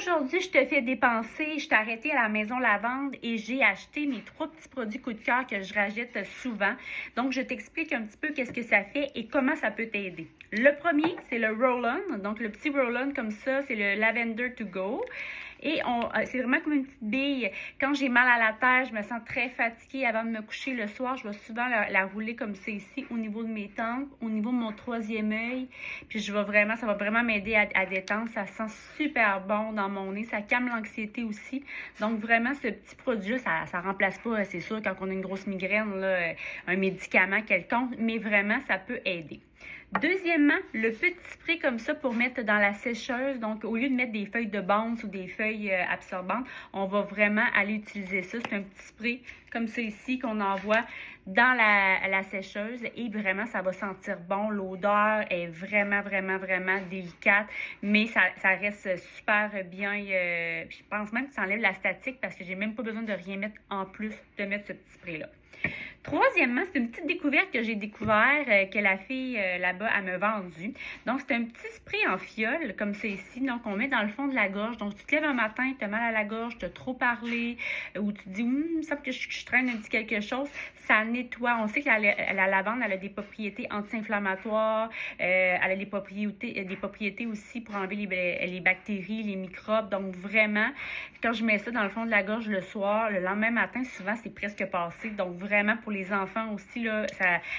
Aujourd'hui, je te fais dépenser. Je t'ai arrêté à la Maison Lavande et j'ai acheté mes 3 petits produits coup de cœur que je rachète souvent. Donc, je t'explique un petit peu qu'est-ce que ça fait et comment ça peut t'aider. Le premier, c'est le Roll-On. Donc, le petit Roll-On comme ça, c'est le Lavender to Go. Et c'est vraiment comme une petite bille. Quand j'ai mal à la tête, je me sens très fatiguée avant de me coucher le soir. Je vais souvent la rouler comme ça ici, au niveau de mes tempes, au niveau de mon troisième œil. Puis ça va vraiment m'aider à détendre. Ça sent super bon dans mon nez. Ça calme l'anxiété aussi. Donc vraiment, ce petit produit-là, ça remplace pas, c'est sûr, quand on a une grosse migraine, là, un médicament quelconque. Mais vraiment, ça peut aider. Deuxièmement, le petit spray comme ça pour mettre dans la sécheuse. Donc, au lieu de mettre des feuilles de bounce ou des feuilles absorbantes, on va vraiment aller utiliser ça. C'est un petit spray comme ça ici qu'on envoie dans la sécheuse et vraiment, ça va sentir bon. L'odeur est vraiment, vraiment, vraiment délicate, mais ça reste super bien. Je pense même que ça enlève la statique parce que j'ai même pas besoin de rien mettre en plus de mettre ce petit spray-là. Troisièmement, c'est une petite découverte que j'ai découvert que la fille là-bas, elle m'a vendu. Donc, c'est un petit spray en fiole, comme c'est ici. Donc, on met dans le fond de la gorge. Donc, tu te lèves un matin, tu as mal à la gorge, tu as trop parlé, ou tu te dis, ça que je traîne un petit quelque chose. Ça nettoie. On sait que la lavande, elle a des propriétés anti-inflammatoires. Elle a des propriétés aussi pour enlever les bactéries, les microbes. Donc, vraiment, quand je mets ça dans le fond de la gorge le soir, le lendemain matin, souvent, c'est presque passé. Donc, vraiment, pour les enfants aussi, là,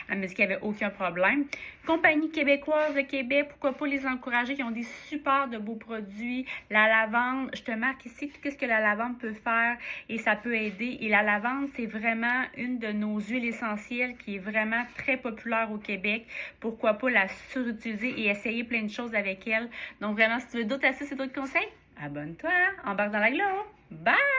elle me dit qu'il n'y avait aucun problème. Compagnie québécoise de Québec, pourquoi pas les encourager, qui ont des super de beaux produits. La lavande, je te marque ici qu'est-ce que la lavande peut faire et ça peut aider. Et la lavande, c'est vraiment une de nos huiles essentielles qui est vraiment très populaire au Québec. Pourquoi pas la surutiliser et essayer plein de choses avec elle. Donc vraiment, si tu veux d'autres astuces et d'autres conseils, abonne-toi, embarque dans la glow. Bye!